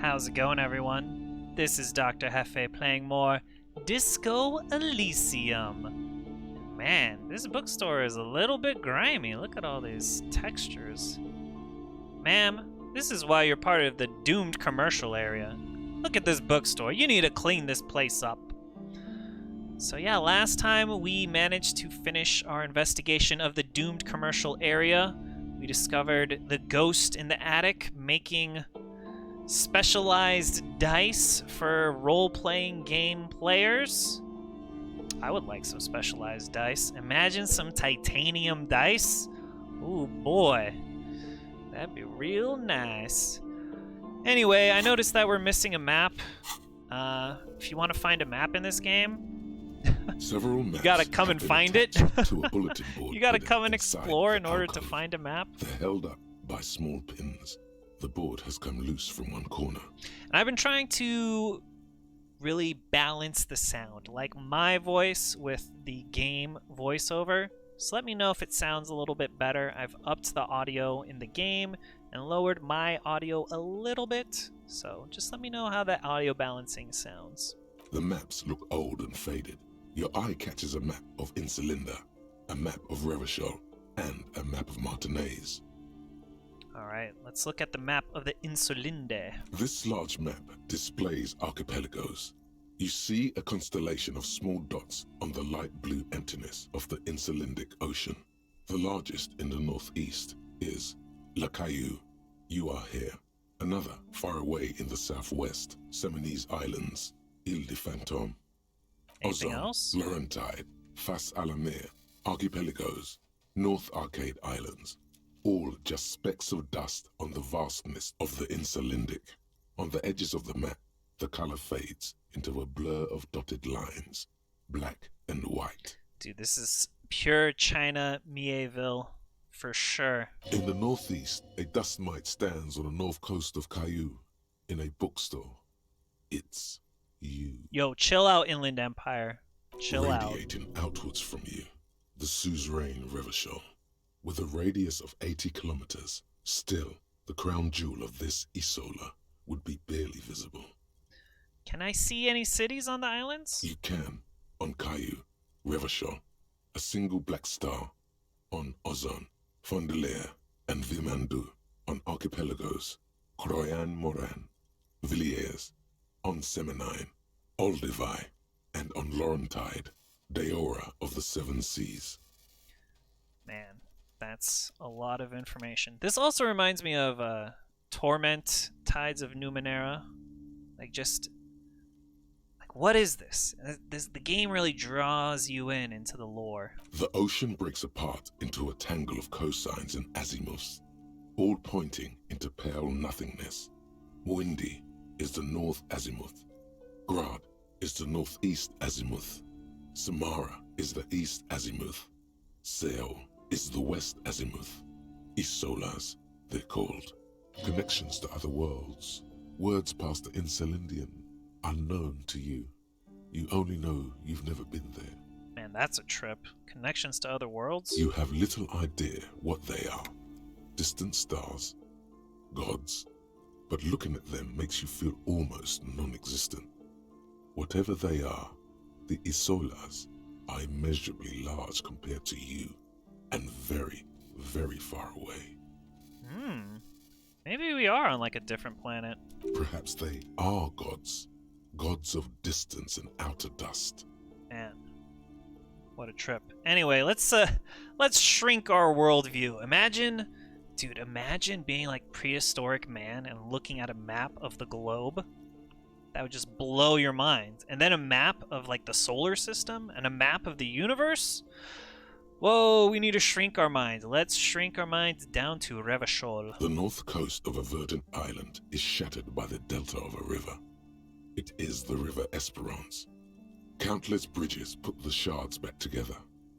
How's it going, everyone? This is Dr. Hefe playing more Disco Elysium. Man, this bookstore is a little bit grimy. Look at all these textures. Ma'am, this is why you're part of the doomed commercial area. Look at this bookstore. You need to clean this place up. So yeah, last time we managed to finish our investigation of the doomed commercial area. We discovered the ghost in the attic making specialized dice for role-playing game players. I would like some specialized dice. Imagine some titanium dice. Ooh boy, that'd be real nice. Anyway, I noticed that we're missing a map. If you want to find a map in this game, Several maps you gotta come and find it. to a bulletin board You gotta hidden come and inside explore the in order to alcove. find a map. They're held up by small pins. The board has come loose from one corner. And I've been trying to really balance the sound, like my voice with the game voiceover. So let me know if it sounds a little bit better. I've upped the audio in the game and lowered my audio a little bit. So just let me know how that audio balancing sounds. The maps look old and faded. Your eye catches a map of Insulinda, a map of Revachol, and a map of Martinez. Alright, let's look at the map of the Insulinde. This large map displays archipelagos. You see a constellation of small dots on the light blue emptiness of the Insulindic Ocean. The largest in the northeast is La Caillou. You are here. Another far away in the southwest, Seminese Islands, Ile de Fantôme. Anything Ozone, else? Laurentide, Fas à la Mer, Archipelagos, North Arcade Islands. All just specks of dust on the vastness of the Insulindic. On the edges of the map, the color fades into a blur of dotted lines, black and white. Dude, this is pure China Mieville for sure. In the northeast, a dust mite stands on the north coast of Caillou in a bookstore. It's you. Yo, chill out, Inland Empire. Chill out. Radiating outwards from you, the suzerain Revachol. With a radius of 80 kilometers, still, the crown jewel of this Isola would be barely visible. Can I see any cities on the islands? You can, on Caillou, Revachol, a single black star, on Ozone, Fondelier, and Vimandu, on Archipelagos, Croyan Moran, Villiers, on Seminine, Olduvai, and on Laurentide, Deora of the Seven Seas. Man, that's a lot of information. This also reminds me of Torment, Tides of Numenera. What is this? The game really draws you into the lore. The ocean breaks apart into a tangle of cosines and azimuths, all pointing into pale nothingness. Windy is the north azimuth. Grad is the northeast azimuth. Samara is the east azimuth. Seol is the west azimuth. Isolas, they're called. Connections to other worlds. Words past the Insulindian, unknown to you. You only know you've never been there. Man, that's a trip. Connections to other worlds? You have little idea what they are. Distant stars, gods, but looking at them makes you feel almost non-existent. Whatever they are, the Isolas are immeasurably large compared to you, and very, very far away. Maybe we are on like a different planet. Perhaps they are gods, gods of distance and outer dust. Man, what a trip. Anyway, let's shrink our worldview. Imagine being like prehistoric man and looking at a map of the globe. That would just blow your mind. And then a map of like the solar system and a map of the universe. Whoa, we need to shrink our minds. Let's shrink our minds down to Revachol. The north coast of a verdant island is shattered by the delta of a river. It is the River Esperance. Countless bridges put the shards back together,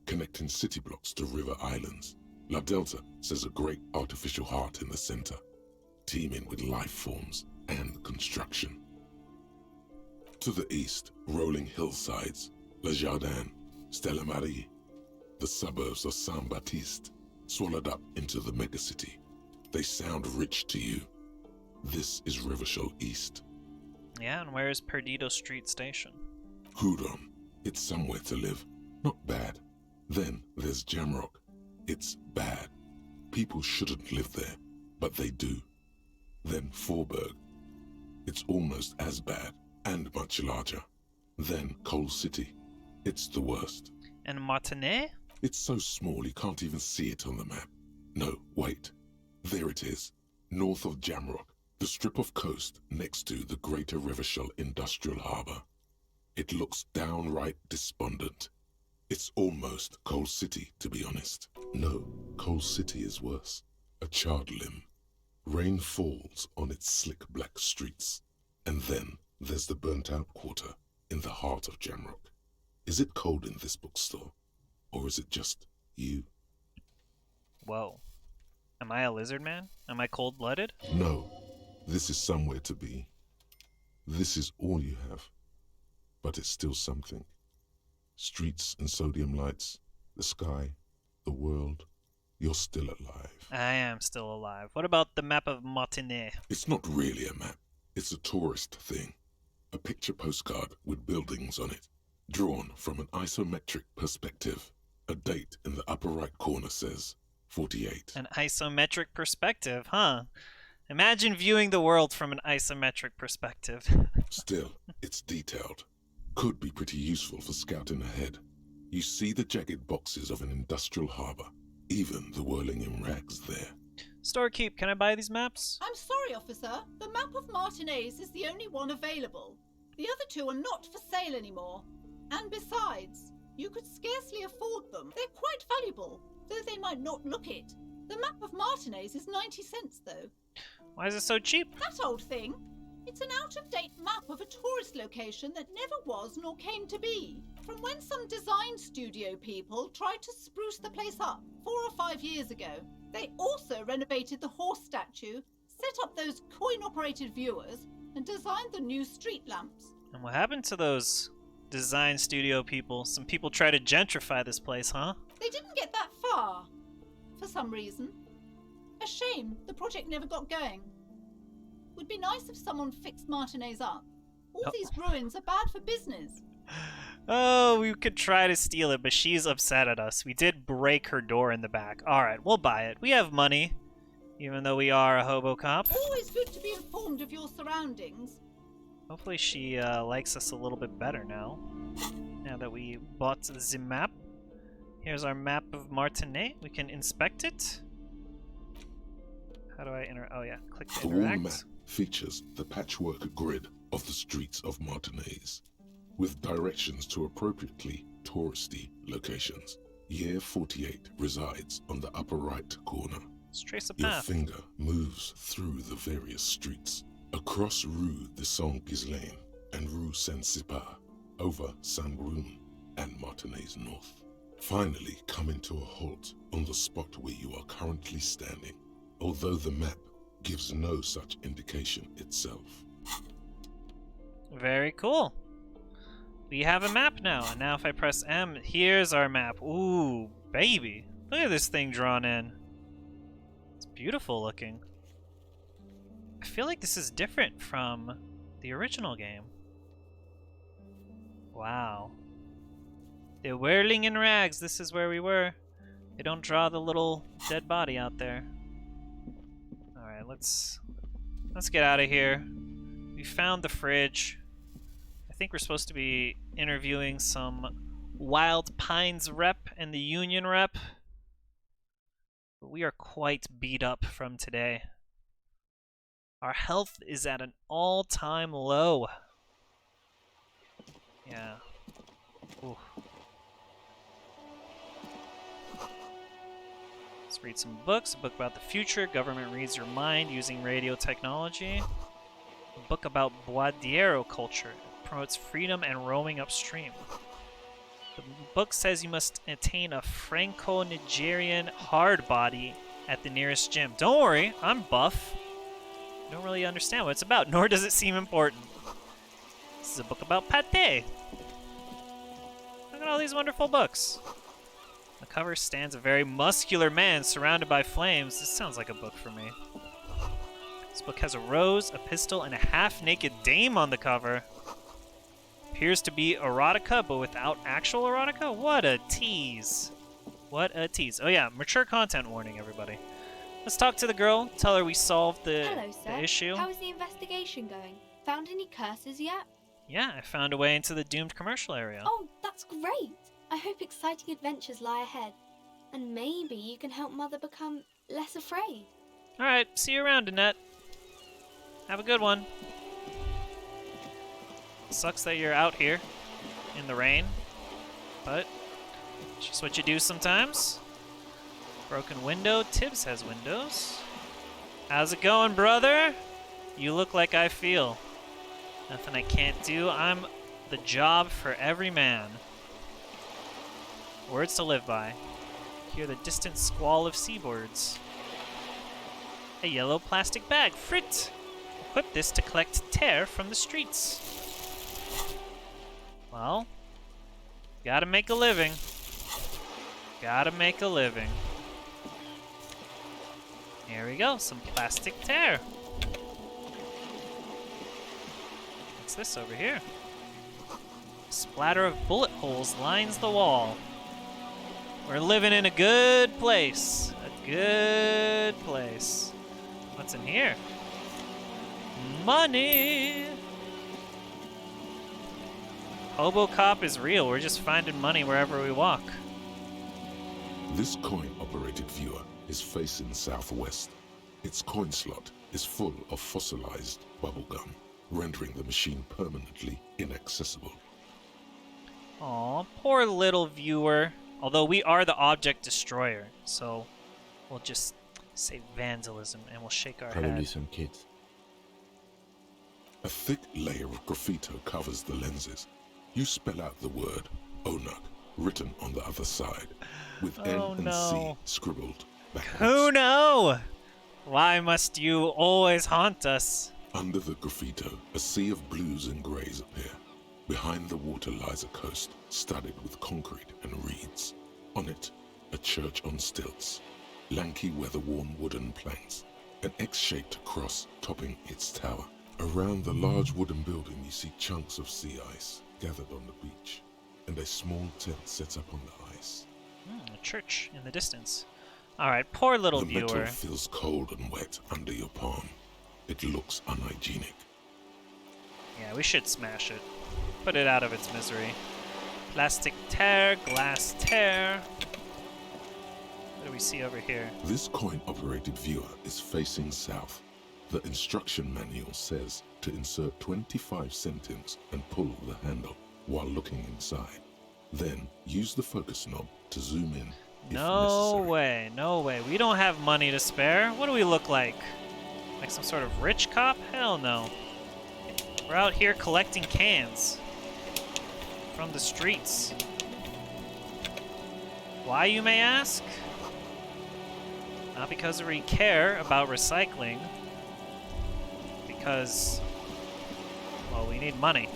connecting city blocks to river islands. La Delta says a great artificial heart in the center, teeming with life forms and construction. To the east, rolling hillsides, Le Jardin, Stella Marie, the suburbs of Saint-Baptiste, swallowed up into the megacity. They sound rich to you. This is Revachol East. Yeah, and where is Perdido Street Station? Hudon. It's somewhere to live. Not bad. Then there's Jamrock. It's bad. People shouldn't live there, but they do. Then Forberg. It's almost as bad, and much larger. Then Coal City. It's the worst. And Martinet? It's so small you can't even see it on the map. No, wait. There it is. North of Jamrock. The strip of coast next to the Greater Revachol Industrial Harbour. It looks downright despondent. It's almost Coal City, to be honest. No, Coal City is worse. A charred limb. Rain falls on its slick black streets. And then there's the burnt-out quarter in the heart of Jamrock. Is it cold in this bookstore? Or is it just you? Whoa. Am I a lizard man? Am I cold-blooded? No. This is somewhere to be. This is all you have. But it's still something. Streets and sodium lights, the sky, the world. You're still alive. I am still alive. What about the map of Martinet? It's not really a map. It's a tourist thing. A picture postcard with buildings on it, drawn from an isometric perspective. A date in the upper right corner says 48. An isometric perspective, huh? Imagine viewing the world from an isometric perspective. Still, it's detailed. Could be pretty useful for scouting ahead. You see the jagged boxes of an industrial harbor, even the whirling in rags there. Storekeep, can I buy these maps? I'm sorry, officer. The map of Martinez is the only one available. The other two are not for sale anymore. And besides, you could scarcely afford them. They're quite valuable, though they might not look it. The map of Martinez is 90 cents, though. Why is it so cheap? That old thing. It's an out-of-date map of a tourist location that never was nor came to be. From when some design studio people tried to spruce the place up 4 or 5 years ago. They also renovated the horse statue, set up those coin-operated viewers, and designed the new street lamps. And what happened to those design studio people? Some people try to gentrify this place, huh? They didn't get that far, for some reason. A shame the project never got going. Would be nice if someone fixed Martinez up. All these ruins are bad for business. Oh, we could try to steal it, but she's upset at us. We did break her door in the back. Alright, we'll buy it. We have money, even though we are a hobo cop. Always good to be informed of your surroundings. Hopefully she likes us a little bit better now. Now that we bought the map. Here's our map of Martinet. We can inspect it. How do I enter? Oh yeah, click to The interact. wall map features the patchwork grid of the streets of Martinez, with directions to appropriately touristy locations. Year 48 resides on the upper right corner. Let's trace a Your path. finger moves through the various streets, across Rue de Saint-Ghislain and Rue Saint-Sipar, over Saint-Brun and Martinez North. Finally coming to a halt on the spot where you are currently standing, although the map gives no such indication itself. Very cool. We have a map now, and now if I press M, here's our map. Ooh, baby. Look at this thing drawn in. It's beautiful looking. I feel like this is different from the original game. Wow. They're whirling in rags. This is where we were. They don't draw the little dead body out there. Alright, let's get out of here. We found the fridge. I think we're supposed to be interviewing some Wild Pines rep and the Union rep. But we are quite beat up from today. Our health is at an all-time low. Yeah. Ooh. Let's read some books. A book about the future. Government reads your mind using radio technology. A book about Boadiero culture. It promotes freedom and roaming upstream. The book says you must attain a Franco-Nigerian hard body at the nearest gym. Don't worry, I'm buff. I don't really understand what it's about, nor does it seem important. This is a book about pate. Look at all these wonderful books. On the cover stands a very muscular man surrounded by flames. This sounds like a book for me. This book has a rose, a pistol, and a half-naked dame on the cover. Appears to be erotica, but without actual erotica? What a tease. What a tease. Oh yeah, mature content warning, everybody. Let's talk to the girl, tell her we solved Hello, sir. the issue. How is the investigation going? Found any curses yet? Yeah, I found a way into the doomed commercial area. Oh, that's great! I hope exciting adventures lie ahead. And maybe you can help Mother become less afraid. Alright, see you around, Annette. Have a good one. Sucks that you're out here in the rain, but it's just what you do sometimes. Broken window. Tibbs has windows. How's it going, brother? You look like I feel. Nothing I can't do. I'm the job for every man. Words to live by. Hear the distant squall of seabirds. A yellow plastic bag. Frit! Equip this to collect tear from the streets. Well, gotta make a living. Gotta make a living. Here we go, some plastic tear. What's this over here? A splatter of bullet holes lines the wall. We're living in a good place. A good place. What's in here? Money! Hobocop is real. We're just finding money wherever we walk. This coin-operated viewer is facing southwest. Its coin slot is full of fossilized bubblegum, rendering the machine permanently inaccessible. Aw, poor little viewer. Although we are the object destroyer, so we'll just say vandalism and we'll shake our Probably head. some kids. A thick layer of graffito covers the lenses. You spell out the word Onuk written on the other side, with N Oh, and no. C scribbled backwards. Who know? Why must you always haunt us? Under the graffito, a sea of blues and greys appear. Behind the water lies a coast, studded with concrete and reeds. On it, a church on stilts, lanky weather-worn wooden planks, an X-shaped cross topping its tower. Around the large wooden building you see chunks of sea ice gathered on the beach, and a small tent set up on the ice. A church in the distance. Alright, poor little The metal viewer. feels cold and wet under your palm. It looks unhygienic. Yeah, we should smash it. Put it out of its misery. Plastic tear, glass tear. What do we see over here? This coin-operated viewer is facing south. The instruction manual says to insert 25 centimes and pull the handle while looking inside. Then use the focus knob to zoom in if No necessary. way, no way. We don't have money to spare. What do we look like? Like some sort of rich cop? Hell no. We're out here collecting cans from the streets. Why, you may ask? Not because we care about recycling. Because, well, we need money.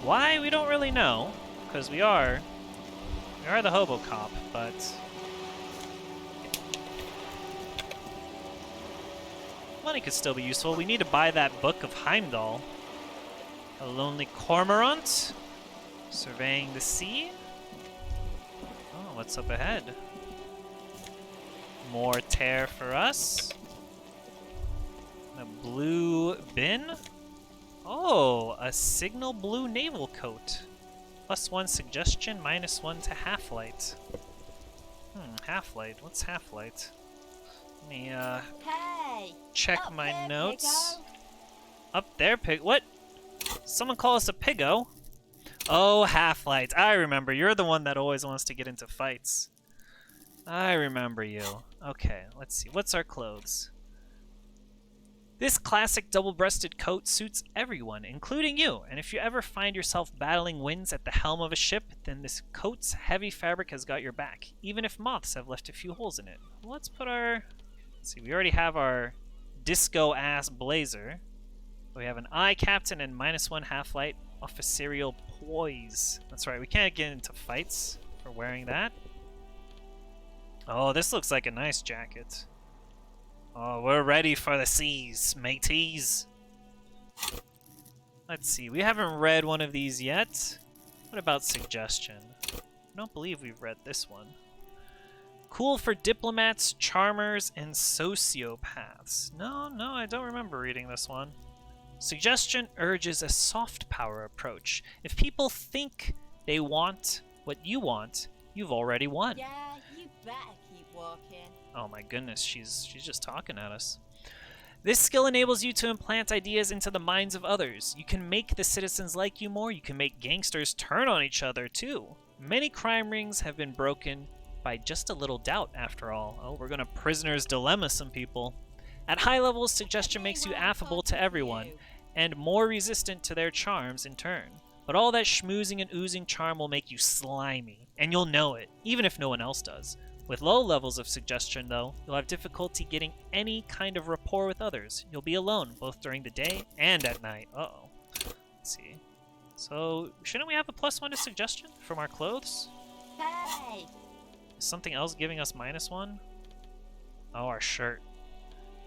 Why? We don't really know. Because we are the Hobocop, but money could still be useful. We need to buy that book of Heimdall. A lonely cormorant surveying the sea. Oh, what's up ahead? More tear for us. A blue bin. Oh, a signal blue naval coat. +1 suggestion, -1 to half-light. Half-light. What's half-light? Let me Hey! check up my there, notes. Piggo. Up there, pig. What? Someone call us a piggo? Oh, half-light. I remember. You're the one that always wants to get into fights. I remember you. Okay, let's see. What's our clothes? This classic double-breasted coat suits everyone, including you, and if you ever find yourself battling winds at the helm of a ship, then this coat's heavy fabric has got your back, even if moths have left a few holes in it. Let's put our... Let's see, we already have our disco-ass blazer. We have an eye captain and -1 half-light officerial poise. That's right, we can't get into fights for wearing that. Oh, this looks like a nice jacket. Oh, we're ready for the seas, mateys. Let's see, we haven't read one of these yet. What about suggestion? I don't believe we've read this one. Cool for diplomats, charmers, and sociopaths. No, I don't remember reading this one. Suggestion urges a soft power approach. If people think they want what you want, you've already won. Yeah, you better keep walking. Oh my goodness, she's just talking at us. This skill enables you to implant ideas into the minds of others. You can make the citizens like you more. You can make gangsters turn on each other too. Many crime rings have been broken by just a little doubt, after all. Oh, we're gonna prisoner's dilemma some people. At high levels, suggestion makes you affable to everyone, and more resistant to their charms in turn. But all that schmoozing and oozing charm will make you slimy, and you'll know it, even if no one else does. With low levels of suggestion, though, you'll have difficulty getting any kind of rapport with others. You'll be alone, both during the day and at night. Uh-oh. Let's see. So, shouldn't we have a +1 to suggestion from our clothes? Hey! Is something else giving us -1? Oh, our shirt.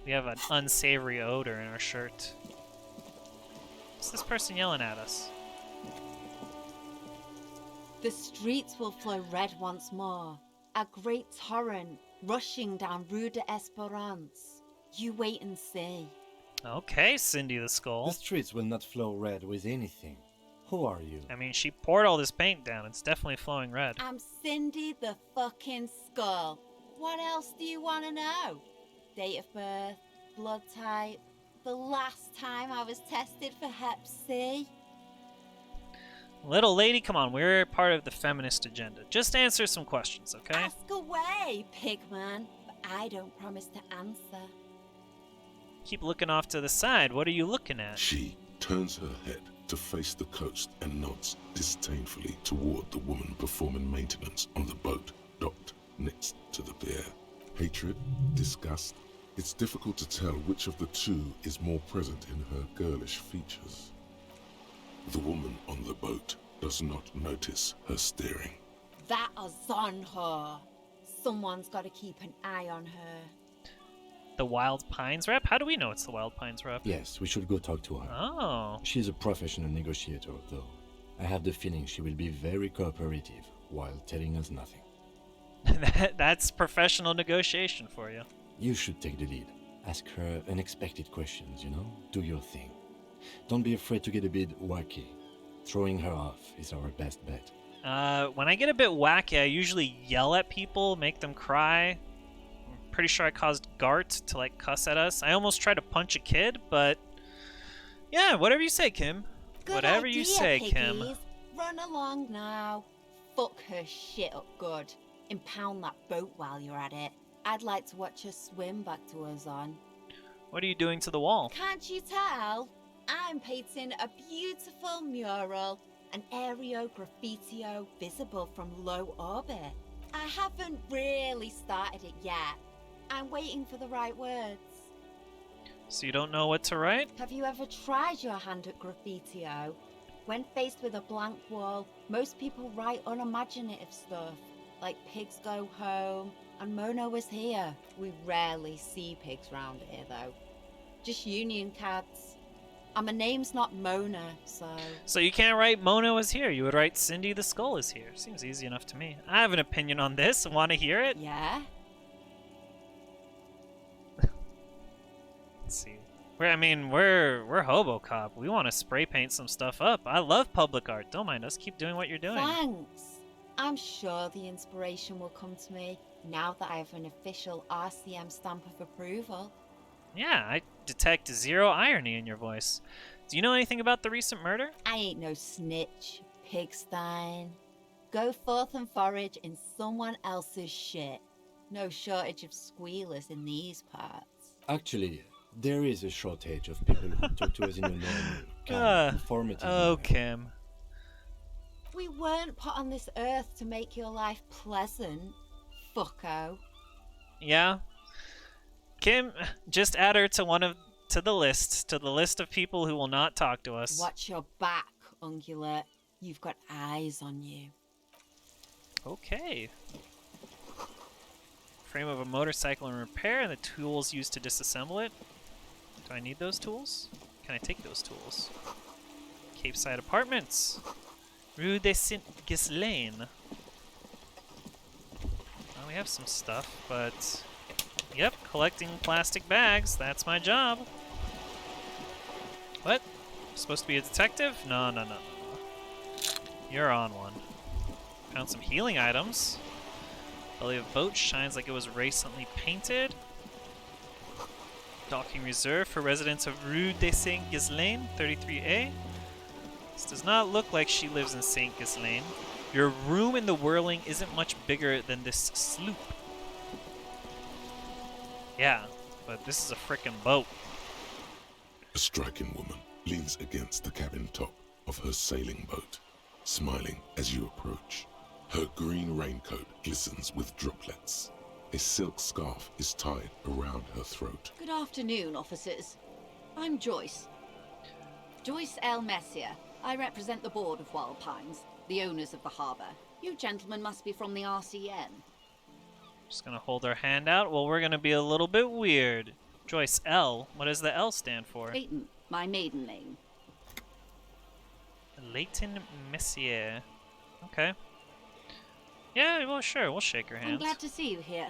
We have an unsavory odor in our shirt. What's this person yelling at us? The streets will flow red once more. A great torrent rushing down Rue de Esperance. You wait and see. Okay, Cindy the The Skull. streets will not flow red with anything. Who are you? I mean, she poured all this paint down. It's definitely flowing red. I'm Cindy the fucking Skull. What else do you want to know? Date of birth, blood type, the last time I was tested for Hep C. Little lady, come on. We're part of the feminist agenda. Just answer some questions, okay? Ask away, pigman. But I don't promise to answer. Keep looking off to the side. What are you looking at? She turns her head to face the coast and nods disdainfully toward the woman performing maintenance on the boat docked next to the pier. Hatred, disgust. It's difficult to tell which of the two is more present in her girlish features. The woman on the boat does not notice her staring. That is on her. Someone's got to keep an eye on her. The Wild Pines rep? How do we know it's the Wild Pines rep? Yes, we should go talk to her. Oh. She's a professional negotiator, though. I have the feeling she will be very cooperative while telling us nothing. That's professional negotiation for you. You should take the lead. Ask her unexpected questions, you know? Do your thing. Don't be afraid to get a bit wacky. Throwing her off is our best bet. When I get a bit wacky, I usually yell at people, make them cry. I'm pretty sure I caused Gart to, like, cuss at us. I almost tried to punch a kid, but... Yeah, whatever you say, Kim. Good Whatever idea, you say, Kim. piggies. Run along now. Fuck her shit up good. Impound that boat while you're at it. I'd like to watch her swim back to us on. What are you doing to the wall? Can't you tell? I'm painting a beautiful mural, an aereo graffitio visible from low orbit. I haven't really started it yet. I'm waiting for the right words. So you don't know what to write? Have you ever tried your hand at graffitio? When faced with a blank wall, most people write unimaginative stuff, like pigs go home, and Mona was here. We rarely see pigs round here, though. Just union cards. And my name's not Mona, so... So you can't write Mona was here. You would write Cindy the Skull is here. Seems easy enough to me. I have an opinion on this. Want to hear it? Yeah? Let's see. We're Hobocop. We want to spray paint some stuff up. I love public art. Don't mind us. Keep doing what you're doing. Thanks. I'm sure the inspiration will come to me now that I have an official RCM stamp of approval. Yeah, I detect zero irony in your voice. Do you know anything about the recent murder? I ain't no snitch, pigstein. Go forth and forage in someone else's shit. No shortage of squealers in these parts. Actually, there is a shortage of people who talk to us in a normal, calm, informative Oh, way. Kim. We weren't put on this earth to make your life pleasant, fucko. Yeah? Kim, just add her to the list of people who will not talk to us. Watch your back, ungulate. You've got eyes on you. Okay. Frame of a motorcycle in repair and the tools used to disassemble it. Do I need those tools? Can I take those tools? Cape Side Apartments. Rue de Saint-Ghislain. Well, we have some stuff, but... Yep, collecting plastic bags. That's my job. What? Supposed to be a detective? No, no, no, no. You're on one. Found some healing items. Belly of boat shines like it was recently painted. Docking reserved for residents of Rue de Saint-Ghislain, 33A. This does not look like she lives in Saint-Ghislain. Your room in the Whirling isn't much bigger than this sloop. Yeah, but this is a frickin' boat. A striking woman leans against the cabin top of her sailing boat, smiling as you approach. Her green raincoat glistens with droplets. A silk scarf is tied around her throat. Good afternoon, officers. I'm Joyce. Joyce Messier. I represent the board of Wild Pines, the owners of the harbour. You gentlemen must be from the RCN. Just gonna hold our hand out. Well, we're gonna be a little bit weird. Joyce L. What does the L stand for? Leighton, my maiden name. Leighton Messier. Okay. Yeah, well, sure. We'll shake her hands. I'm glad to see you here.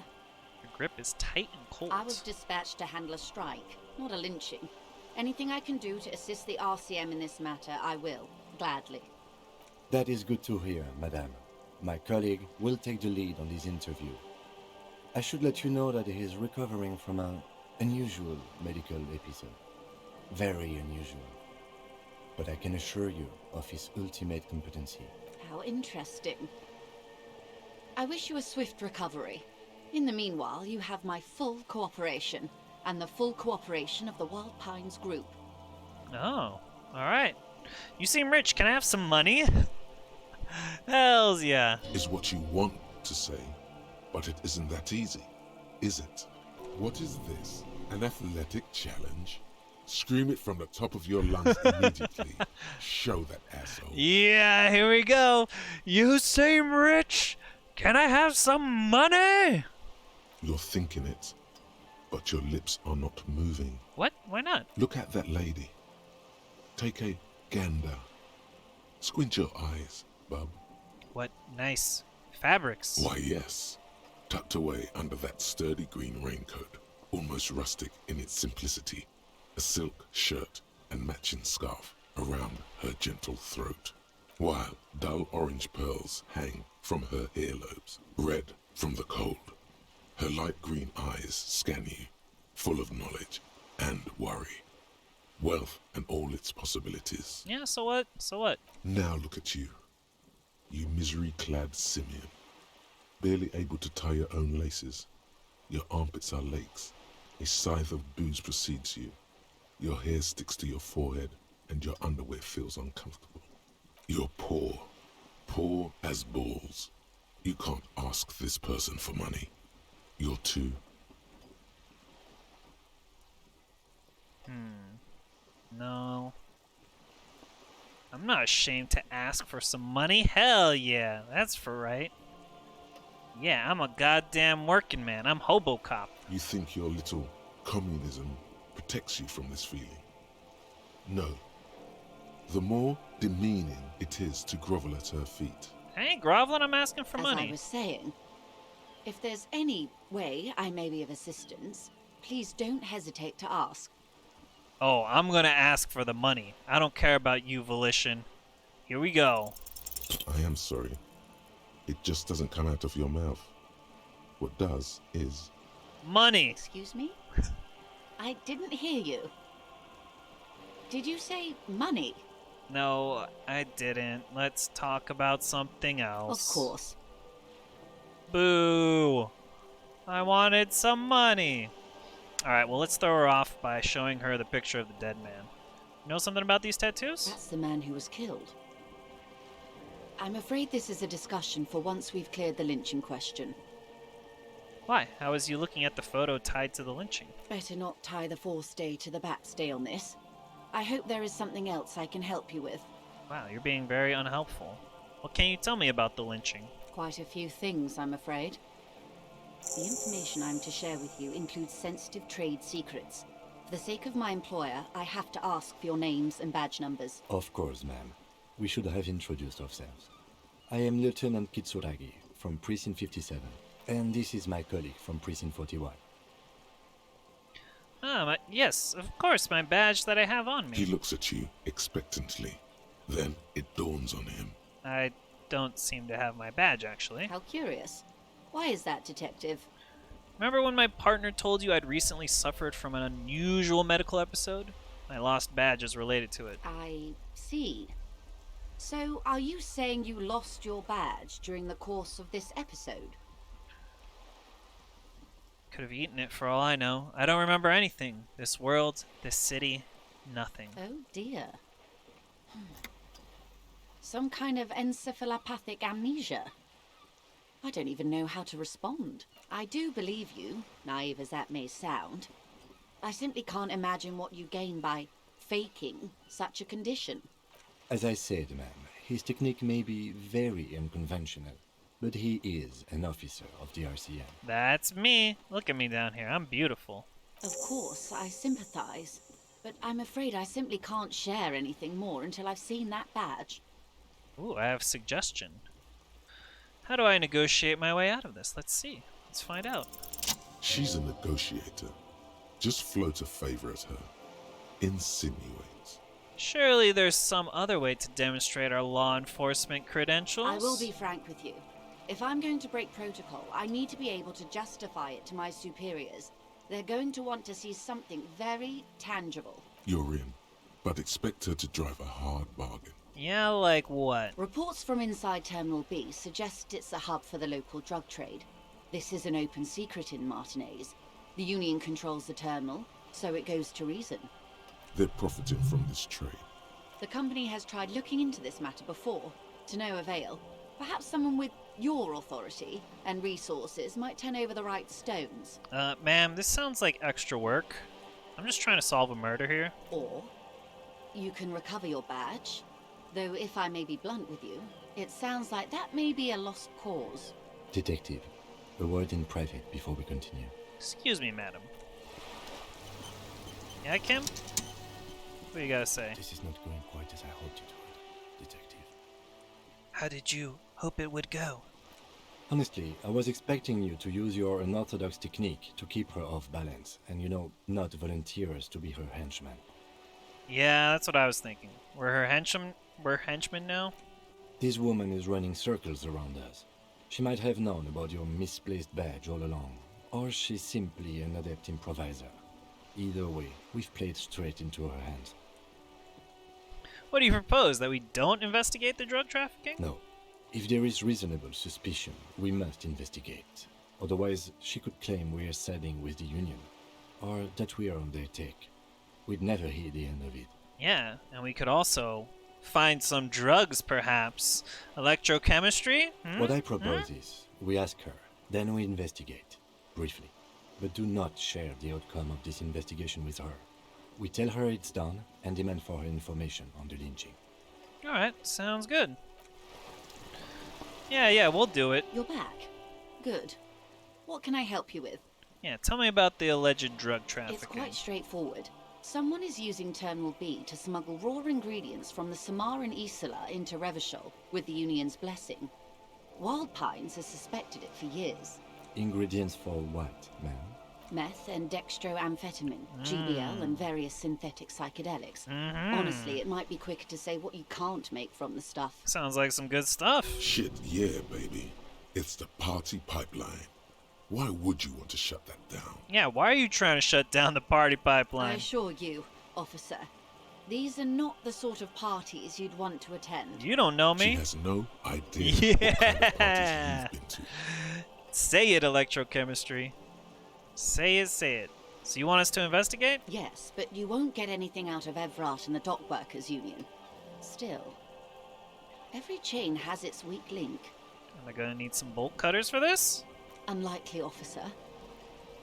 Your grip is tight and cold. I was dispatched to handle a strike, not a lynching. Anything I can do to assist the RCM in this matter, I will. Gladly. That is good to hear, madame. My colleague will take the lead on this interview. I should let you know that he is recovering from an unusual medical episode. Very unusual. But I can assure you of his ultimate competency. How interesting. I wish you a swift recovery. In the meanwhile, you have my full cooperation, and the full cooperation of the Wild Pines Group. Oh, alright. You seem rich. Can I have some money? Hells yeah. Is what you want to say, but it isn't that easy, is it? What is this? An athletic challenge? Scream it from the top of your lungs immediately. Show that asshole. Yeah, here we go. You seem rich. Can I have some money? You're thinking it, but your lips are not moving. What? Why not? Look at that lady. Take a gander. Squint your eyes, bub. What nice fabrics. Why, yes. Tucked away under that sturdy green raincoat, almost rustic in its simplicity, a silk shirt and matching scarf around her gentle throat, while dull orange pearls hang from her earlobes, red from the cold. Her light green eyes scan you, full of knowledge and worry. Wealth and all its possibilities. Yeah, so what? So what? Now look at you. You misery-clad simian. Barely able to tie your own laces. Your armpits are lakes. A scythe of booze precedes you. Your hair sticks to your forehead and your underwear feels uncomfortable. You're poor. Poor as balls. You can't ask this person for money. You're too... No. I'm not ashamed to ask for some money. Hell yeah, that's for right. Yeah, I'm a goddamn working man. I'm Hobocop. You think your little communism protects you from this feeling? No. The more demeaning it is to grovel at her feet. I ain't groveling, I'm asking for As money. I was saying, if there's any way I may be of assistance, please don't hesitate to ask. Oh, I'm gonna ask for the money. I don't care about you, Volition. Here we go. I am sorry. It just doesn't come out of your mouth. What does is... Money! Excuse me? I didn't hear you. Did you say money? No, I didn't. Let's talk about something else. Of course. Boo! I wanted some money. Alright, well, let's throw her off by showing her the picture of the dead man. You know something about these tattoos? That's the man who was killed. I'm afraid this is a discussion for once we've cleared the lynching question. Why? How is you looking at the photo tied to the lynching? Better not tie the forestay to the backstay on this. I hope there is something else I can help you with. Wow, you're being very unhelpful. What can you tell me about the lynching? Quite a few things, I'm afraid. The information I'm to share with you includes sensitive trade secrets. For the sake of my employer, I have to ask for your names and badge numbers. Of course, ma'am. We should have introduced ourselves. I am Lieutenant Kitsuragi from Precinct 57, and this is my colleague from Precinct 41. Yes, of course, my badge that I have on He me. looks at you expectantly. Then it dawns on him. I don't seem to have my badge, actually. How curious. Why is that, Detective? Remember when my partner told you I'd recently suffered from an unusual medical episode? My lost badge is related to it. I see. So, are you saying you lost your badge during the course of this episode? Could have eaten it for all I know. I don't remember anything. This world, this city, nothing. Oh dear. Some kind of encephalopathic amnesia. I don't even know how to respond. I do believe you, naive as that may sound. I simply can't imagine what you gain by faking such a condition. As I said, ma'am, his technique may be very unconventional, but he is an officer of the RCM. That's me. Look at me down here. I'm beautiful. Of course, I sympathize, but I'm afraid I simply can't share anything more until I've seen that badge. Ooh, I have a suggestion. How do I negotiate my way out of this? Let's see. Let's find out. She's a negotiator. Just float a favor at her. Insinuate. Surely there's some other way to demonstrate our law enforcement credentials. I will be frank with you. If I'm going to break protocol, I need to be able to justify it to my superiors. They're going to want to see something very tangible. You're in, but expect her to drive a hard bargain. Yeah, like what? Reports from inside Terminal B suggest it's a hub for the local drug trade. This is an open secret in Martinez. The Union controls the terminal, so it goes to reason. They're profiting from this trade. The company has tried looking into this matter before, to no avail. Perhaps someone with your authority and resources might turn over the right stones. Ma'am, this sounds like extra work. I'm just trying to solve a murder here. Or you can recover your badge. Though if I may be blunt with you, it sounds like that may be a lost cause. Detective, a word in private before we continue. Excuse me, madam. Yeah, Kim? What do you gotta say? This is not going quite as I hoped it would, Detective. How did you hope it would go? Honestly, I was expecting you to use your unorthodox technique to keep her off balance and, not volunteer us to be her henchman. Yeah, that's what I was thinking. We're henchmen now? This woman is running circles around us. She might have known about your misplaced badge all along, or she's simply an adept improviser. Either way, we've played straight into her hands. What do you propose? That we don't investigate the drug trafficking? No. If there is reasonable suspicion, we must investigate. Otherwise, she could claim we're siding with the Union, or that we are on their take. We'd never hear the end of it. Yeah, and we could also find some drugs, perhaps. Electrochemistry? What I propose is, we ask her, then we investigate, briefly. But do not share the outcome of this investigation with her. We tell her it's done and demand for her information on the lynching. Alright, sounds good. Yeah, we'll do it. You're back. Good. What can I help you with? Yeah, tell me about the alleged drug trafficking. It's quite straightforward. Someone is using Terminal B to smuggle raw ingredients from the Samar Isola into Revachol with the Union's blessing. Wild Pines has suspected it for years. Ingredients for what, ma'am? Meth and dextroamphetamine, GBL and various synthetic psychedelics. Honestly, it might be quicker to say what you can't make from the stuff. Sounds like some good stuff. Shit, yeah, baby. It's the party pipeline. Why would you want to shut that down? Yeah, why are you trying to shut down the party I pipeline? assure you, officer, these are not the sort of parties you'd want to attend. You don't know She me. has no idea what kind of parties you've been to. Say it, electrochemistry. Say it. So you want us to investigate? Yes, but you won't get anything out of Evrat and the Dock Workers Union. Still, every chain has its weak link. Am I gonna need some bolt cutters for this? Unlikely, officer.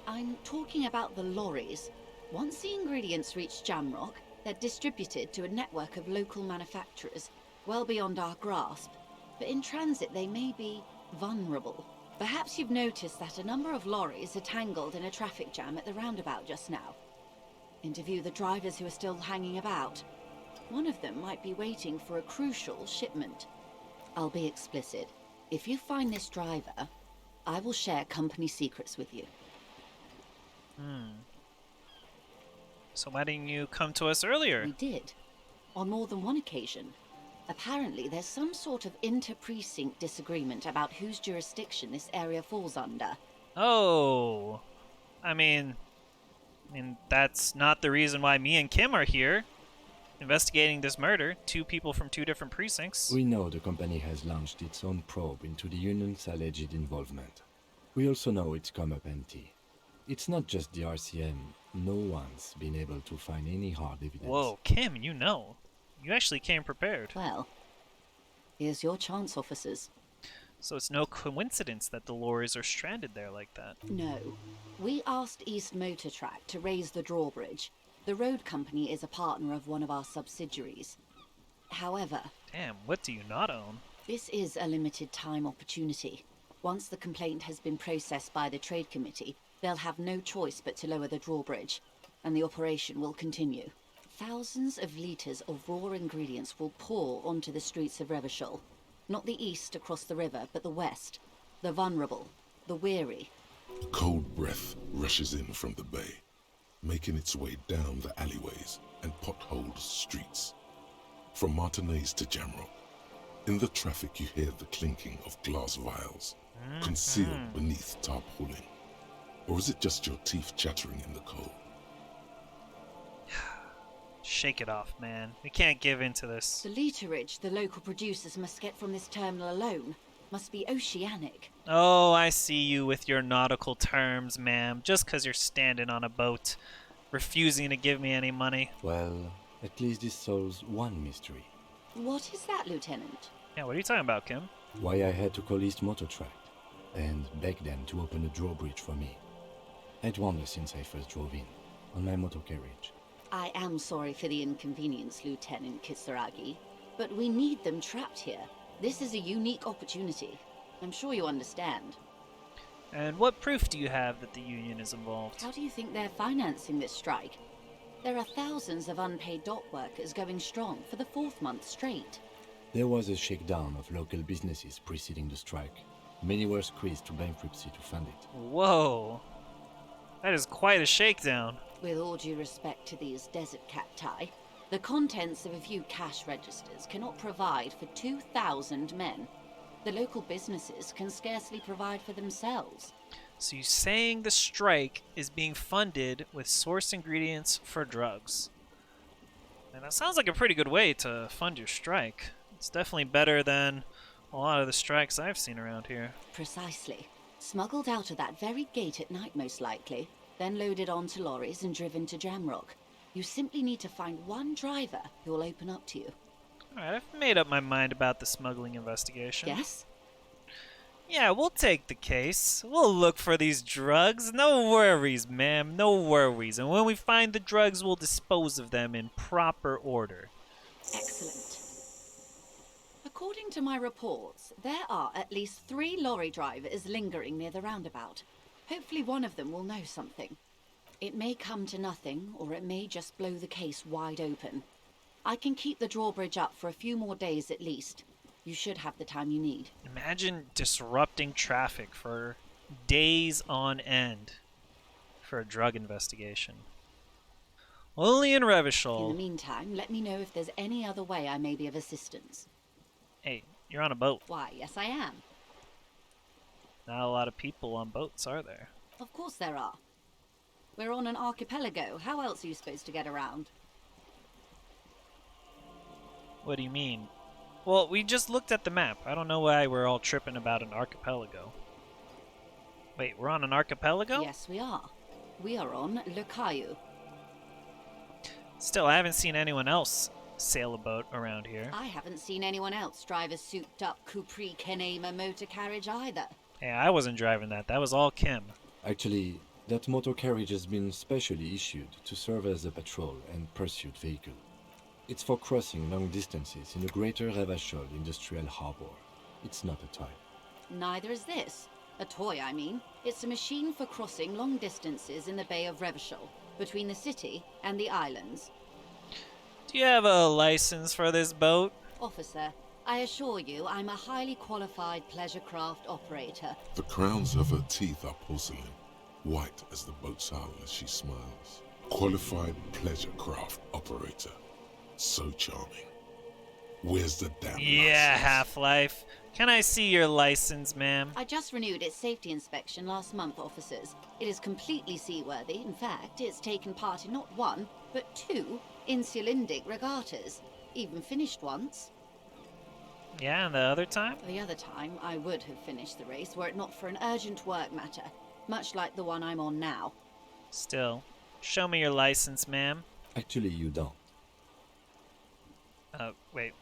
I'm talking about the lorries. Once the ingredients reach Jamrock, they're distributed to a network of local manufacturers, well beyond our grasp. But in transit, they may be vulnerable. Perhaps you've noticed that a number of lorries are tangled in a traffic jam at the roundabout just now. Interview the drivers who are still hanging about. One of them might be waiting for a crucial shipment. I'll be explicit. If you find this driver, I will share company secrets with you. So why didn't you come to us earlier? We did, on more than one occasion. Apparently, there's some sort of inter-precinct disagreement about whose jurisdiction this area falls under. Oh, I mean, that's not the reason why me and Kim are here, investigating this murder. 2 people from 2 different precincts. We know the company has launched its own probe into the union's alleged involvement. We also know it's come up empty. It's not just the RCM. No one's been able to find any hard evidence. Whoa, Kim, you know. You actually came prepared. Well, here's your chance, officers. So it's no coincidence that the lorries are stranded there like that. No. We asked East Motor Track to raise the drawbridge. The road company is a partner of one of our subsidiaries. However, Damn, what do you not own? this is a limited time opportunity. Once the complaint has been processed by the trade committee, they'll have no choice but to lower the drawbridge, and the operation will continue. Thousands of litres of raw ingredients will pour onto the streets of Revachol. Not the east across the river, but the west. The vulnerable, the weary. A cold breath rushes in from the bay, making its way down the alleyways and potholed streets. From Martinez to Jamrock, in the traffic you hear the clinking of glass vials, concealed beneath tarpaulin. Or is it just your teeth chattering in the cold? Shake it off, man. We can't give in to this. The literage the local producers must get from this terminal alone must be oceanic. Oh, I see you with your nautical terms, ma'am. Just 'cause you're standing on a boat, refusing to give me any money. Well, at least this solves one mystery. What is that, Lieutenant? Yeah, what are you talking about, Kim? Why I had to call East Motor Track and beg them to open a drawbridge for me. I'd wondered since I first drove in, on my motor carriage. I am sorry for the inconvenience, Lieutenant Kisaragi, but we need them trapped here. This is a unique opportunity. I'm sure you understand. And what proof do you have that the union is involved? How do you think they're financing this strike? There are thousands of unpaid dock workers going strong for the 4th month straight. There was a shakedown of local businesses preceding the strike. Many were squeezed to bankruptcy to fund it. Whoa. That is quite a shakedown. With all due respect to these desert cacti, the contents of a few cash registers cannot provide for 2,000 men. The local businesses can scarcely provide for themselves. So you're saying the strike is being funded with source ingredients for drugs. And that sounds like a pretty good way to fund your strike. It's definitely better than a lot of the strikes I've seen around here. Precisely. Smuggled out of that very gate at night, most likely, then loaded onto lorries and driven to Jamrock. You simply need to find one driver who will open up to you. Alright, I've made up my mind about the smuggling investigation. Yes? Yeah, we'll take the case. We'll look for these drugs. No worries, ma'am. No worries. And when we find the drugs, we'll dispose of them in proper order. Excellent. According to my reports, there are at least 3 lorry drivers lingering near the roundabout. Hopefully one of them will know something. It may come to nothing, or it may just blow the case wide open. I can keep the drawbridge up for a few more days at least. You should have the time you need. Imagine disrupting traffic for days on end for a drug investigation. Only in In Revachol. the meantime, let me know if there's any other way I may be of assistance. Hey, you're on a boat. Why, yes I am. Not a lot of people on boats, are there? Of course there are. We're on an archipelago. How else are you supposed to get around? What do you mean? Well, we just looked at the map. I don't know why we're all tripping about an archipelago. Wait, we're on an archipelago? Yes, we are. We are on Le Caillou. Still, I haven't seen anyone else sail a boat around here. I haven't seen anyone else drive a souped-up Capri Kenema motor carriage either. Hey, I wasn't driving that. That was all Kim. Actually, that motor carriage has been specially issued to serve as a patrol and pursuit vehicle. It's for crossing long distances in the greater Revachol industrial harbor. It's not a toy. Neither is this. A toy, I mean. It's a machine for crossing long distances in the Bay of Revachol, between the city and the islands. Do you have a license for this boat? Officer, I assure you I'm a highly qualified pleasure craft operator. The crowns of her teeth are porcelain, white as the boat's hull as she smiles. Qualified pleasure craft operator. So charming. Where's the damn Yeah, license? Half-Life. Can I see your license, ma'am? I just renewed its safety inspection last month, officers. It is completely seaworthy. In fact, it's taken part in not one, but two insulindic regattas. Even finished once. Yeah, and the other time? The other time, I would have finished the race were it not for an urgent work matter, much like the one I'm on now. Still. Show me your license, ma'am. Actually, you don't. Wait.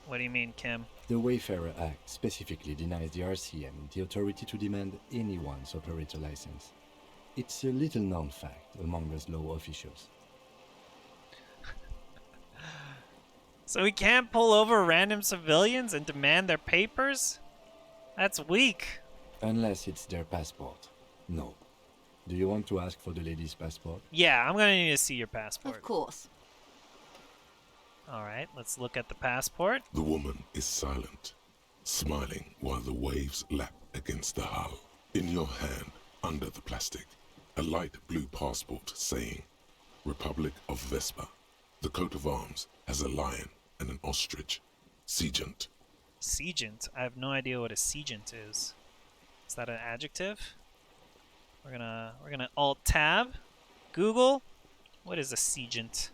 What do you mean, Kim? The Wayfarer Act specifically denies the RCM the authority to demand anyone's operator license. It's a little known fact among us law officials. So we can't pull over random civilians and demand their papers? That's weak. Unless it's their passport. No. Do you want to ask for the lady's passport? Yeah, I'm gonna need to see your passport. Of course. Alright, let's look at the passport. The woman is silent, smiling while the waves lap against the hull. In your hand, under the plastic, a light blue passport saying, Republic of Vespa. The coat of arms has a lion and an ostrich. Seagent. Seagent? I have no idea what a seagent is. Is that an adjective? We're gonna Alt-Tab. Google. What is a seagent?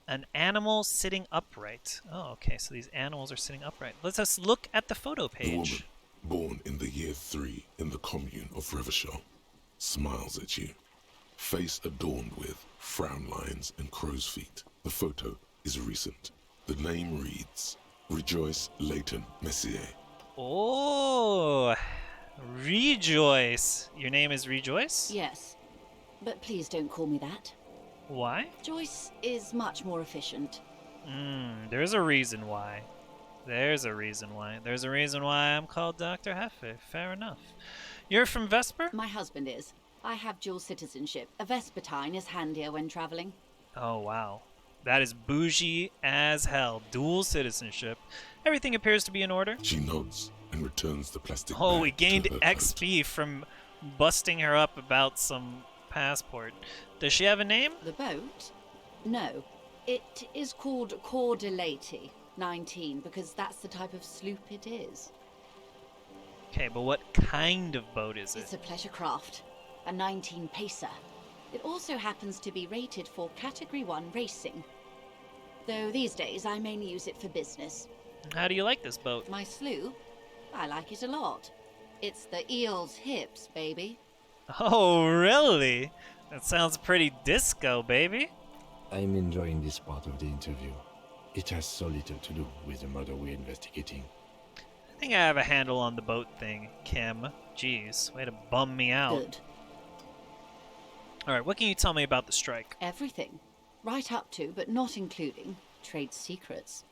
An animal sitting upright. Oh, okay, so these animals are sitting upright. Let's just look at the photo The woman, page. born in the year 3 in the commune of Revachol, smiles at you. Face adorned with frown lines and crow's feet. The photo is recent. The name reads Joyce Messier. Oh, Rejoice. Your name is Rejoice? Yes. But please don't call me that. Why? Joyce is much more efficient. There's a reason why. There's a reason why. There's a reason why I'm called Dr. Hefe. Fair enough. You're from Vesper? My husband is. I have dual citizenship. A Vespertine is handier when traveling. Oh, wow. That is bougie as hell. Dual citizenship. Everything appears to be in order. She nods and returns the plastic Oh, bag we gained to her XP from busting her up about some passport. Does she have a name? The boat? No. It is called Cordelati 19 because that's the type of sloop it is. Okay, but what kind of boat is It's it? a pleasure craft. A 19 pacer. It also happens to be rated for Category 1 racing. Though these days I mainly use it for business. How do you like this boat? My sloop? I like it a lot. It's the eel's hips, baby. Oh, really? That sounds pretty disco, baby. I'm enjoying this part of the interview. It has so little to do with the murder we're investigating. I think I have a handle on the boat thing, Kim. Jeez, way to bum me out. Good. Alright, what can you tell me about the strike? Everything. Right up to, but not including, trade secrets.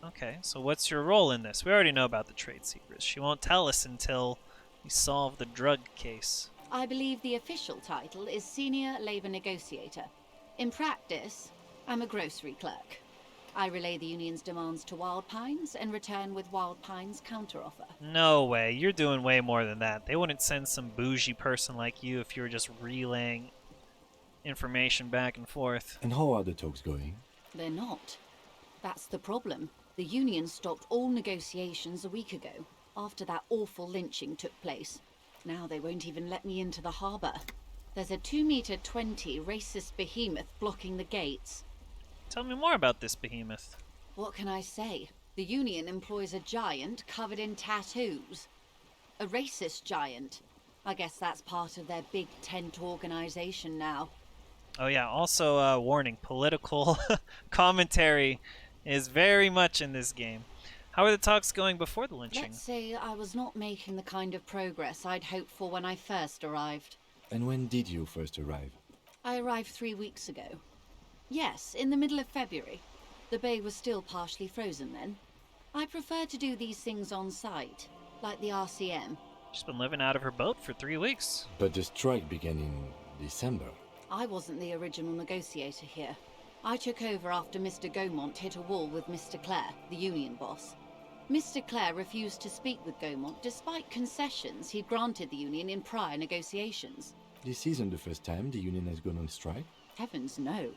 Okay, so what's your role in this? We already know about the trade secrets. She won't tell us until we solve the drug case. I believe the official title is Senior Labor Negotiator. In practice, I'm a grocery clerk. I relay the union's demands to Wild Pines and return with Wild Pines' counteroffer. No way, you're doing way more than that. They wouldn't send some bougie person like you if you were just relaying information back and forth. And how are the talks going? They're not. That's the problem. The union stopped all negotiations a week ago, after that awful lynching took place. Now they won't even let me into the harbour. There's a 2-meter 20 racist behemoth blocking the gates. Tell me more about this behemoth. What can I say? The union employs a giant covered in tattoos. A racist giant. I guess that's part of their big tent organisation now. Oh yeah, also warning, political commentary is very much in this game. How are the talks going before the lynching? Let's say I was not making the kind of progress I'd hoped for when I first arrived. And when did you first arrive? I arrived 3 weeks ago. Yes, in the middle of February. The bay was still partially frozen then. I prefer to do these things on site, like the RCM. She's been living out of her boat for 3 weeks. But the strike began in December. I wasn't the original negotiator here. I took over after Mr. Gaumont hit a wall with Mr. Clare, the union boss. Mr. Clare refused to speak with Gaumont despite concessions he'd granted the union in prior negotiations. This isn't the first time the union has gone on strike. Heavens no.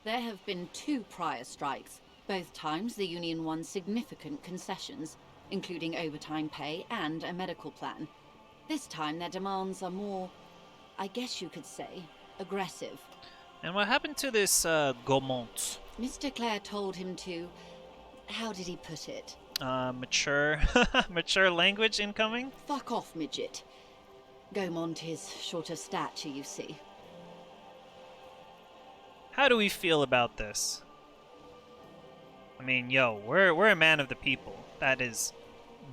There have been 2 prior strikes. Both times the union won significant concessions, including overtime pay and a medical plan. This time their demands are more, I guess you could say, aggressive. And what happened to this Gaumont? Mr. Clare told him to... how did he put it? Mature mature language incoming? Fuck off, midget. Gaumont is short of stature, you see. How do we feel about this? I mean, yo, we're a man of the people. That is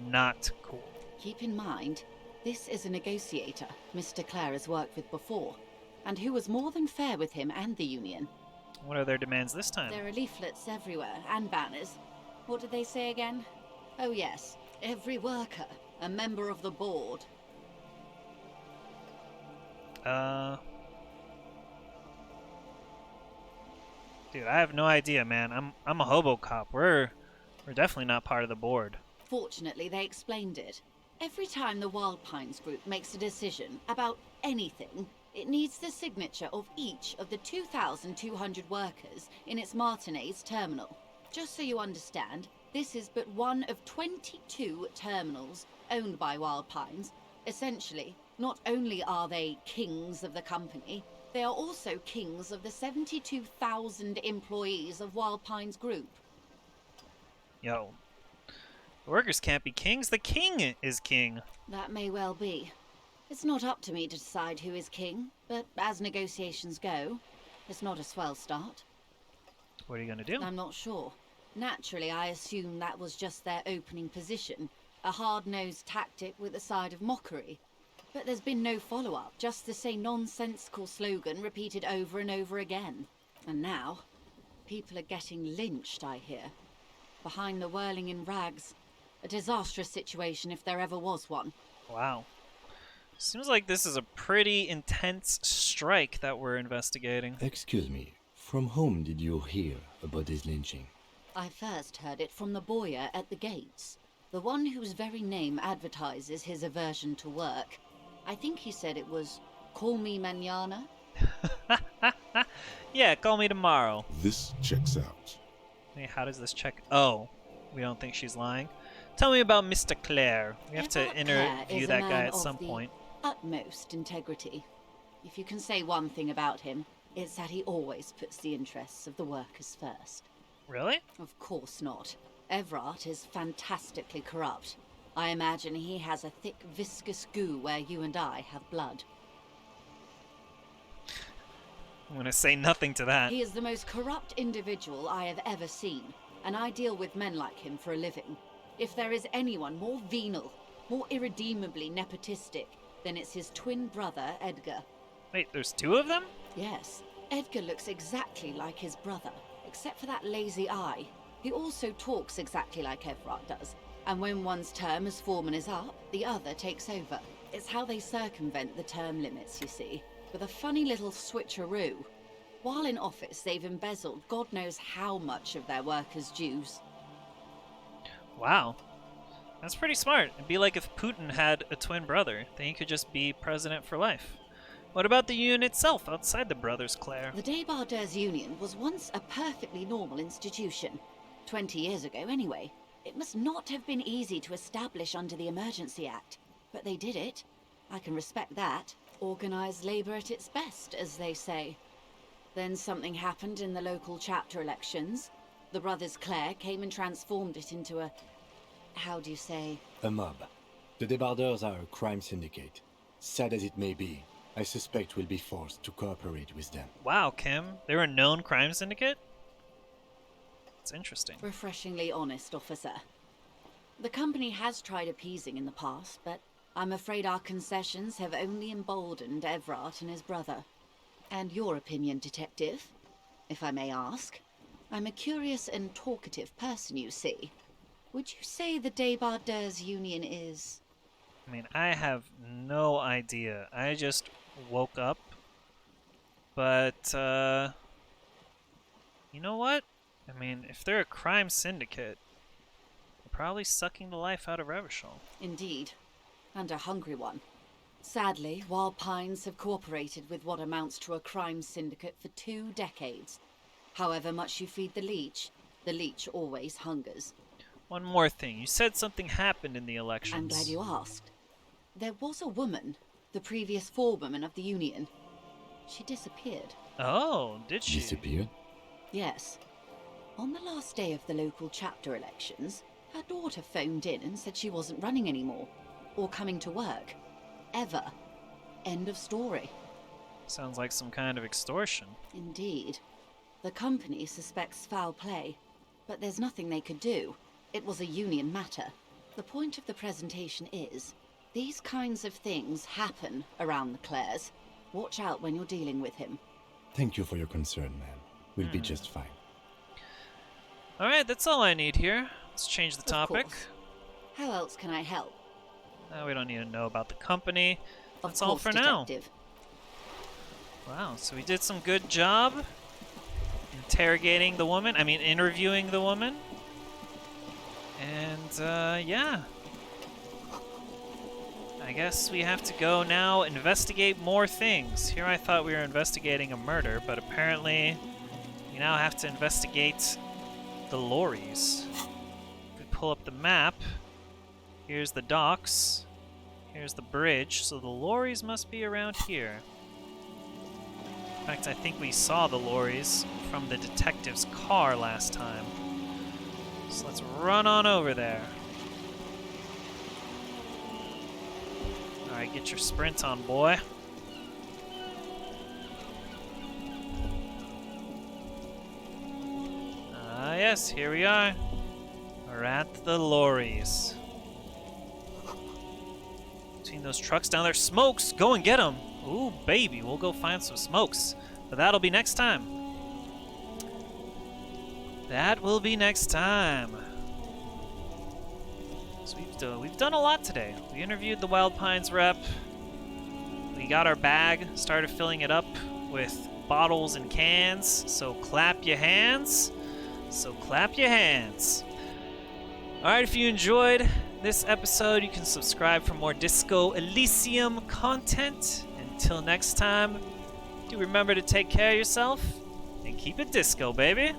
not cool. Keep in mind, this is a negotiator Mr. Clare has worked with before, and who was more than fair with him and the union. What are their demands this time? There are leaflets everywhere, and banners. What did they say again? Oh yes, every worker, a member of the board. Dude, I have no idea, man. I'm a hobo cop. We're definitely not part of the board. Fortunately, they explained it. Every time the Wild Pines group makes a decision about anything, it needs the signature of each of the 2,200 workers in its Martinez terminal. Just so you understand, this is but one of 22 terminals owned by Wild Pines. Essentially, not only are they kings of the company, they are also kings of the 72,000 employees of Wild Pines Group. Yo. The workers can't be kings. The king is king. That may well be. It's not up to me to decide who is king, but as negotiations go, it's not a swell start. What are you gonna do? I'm not sure. Naturally, I assume that was just their opening position, a hard-nosed tactic with a side of mockery. But there's been no follow-up, just the same nonsensical slogan repeated over and over again. And now, people are getting lynched, I hear. Behind the whirling in rags. A disastrous situation if there ever was one. Wow. Seems like this is a pretty intense strike that we're investigating. Excuse me, from whom did you hear about this lynching? I first heard it from the bowyer at the gates. The one whose very name advertises his aversion to work. I think he said it was, "Call me mañana." Yeah, call me tomorrow. This checks out. Hey, how does this check? Oh, we don't think she's lying. Tell me about Mr. Clare. We have to Everett Clare interview is a that man guy at of some the point. Utmost integrity. If you can say one thing about him, it's that he always puts the interests of the workers first. Really? Of course not. Everett is fantastically corrupt. I imagine he has a thick, viscous goo where you and I have blood. I'm gonna say nothing to that. He is the most corrupt individual I have ever seen, and I deal with men like him for a living. If there is anyone more venal, more irredeemably nepotistic, then it's his twin brother, Edgar. Wait, there's 2 of them? Yes, Edgar looks exactly like his brother, except for that lazy eye. He also talks exactly like Everett does, and when one's term as foreman is up, the other takes over. It's how they circumvent the term limits, you see, with a funny little switcheroo. While in office, they've embezzled God knows how much of their workers' dues. Wow. That's pretty smart. It'd be like if Putin had a twin brother, then he could just be president for life. What about the union itself, outside the brothers Clare? The Débardeurs Union was once a perfectly normal institution. 20 years ago, anyway. It must not have been easy to establish under the Emergency Act, but they did it. I can respect that. Organised labour at its best, as they say. Then something happened in the local chapter elections. The brothers Clare came and transformed it into a... how do you say? A mob. The Débardeurs are a crime syndicate. Sad as it may be, I suspect we'll be forced to cooperate with them. Wow, Kim. They're a known crime syndicate? It's interesting. Refreshingly honest, officer. The company has tried appeasing in the past, but I'm afraid our concessions have only emboldened Everett and his brother. And your opinion, detective, if I may ask? I'm a curious and talkative person, you see. Would you say the Débardeurs Union is I mean, I have no idea. I just woke up. But, you know what? I mean, if they're a crime syndicate, they're probably sucking the life out of Revachol. Indeed. And a hungry one. Sadly, Wild Pines have cooperated with what amounts to a crime syndicate for 2 decades. However much you feed the leech always hungers. One more thing. You said something happened in the elections. I'm glad you asked. There was a woman, the previous forewoman of the Union. She disappeared. Oh, did she? Disappeared? Yes. On the last day of the local chapter elections, her daughter phoned in and said she wasn't running anymore. Or coming to work. Ever. End of story. Sounds like some kind of extortion. Indeed. The company suspects foul play, but there's nothing they could do. It was a union matter. The point of the presentation is, these kinds of things happen around the Clares. Watch out when you're dealing with him. Thank you for your concern, ma'am. We'll be just fine. Alright, that's all I need here. Let's change the topic. Of course. How else can I help? We don't need to know about the company. Of That's all course, for now. Detective. Wow, so we did some good job interrogating the woman. I mean, interviewing the woman. And, yeah. I guess we have to go now investigate more things. Here I thought we were investigating a murder, but apparently we now have to investigate the lorries. If we pull up the map, here's the docks, here's the bridge, so the lorries must be around here. In fact, I think we saw the lorries from the detective's car last time. So let's run on over there. Alright, get your sprint on, boy. Ah, yes, here we are. We're at the lorries. Between those trucks down there. Smokes! Go and get them! Ooh, baby, we'll go find some smokes. But that'll be next time. That will be next time. So we've done a lot today. We interviewed the Wild Pines rep. We got our bag, started filling it up with bottles and cans. So clap your hands. So clap your hands. Alright, if you enjoyed this episode, you can subscribe for more Disco Elysium content. Until next time, do remember to take care of yourself and keep it disco, baby.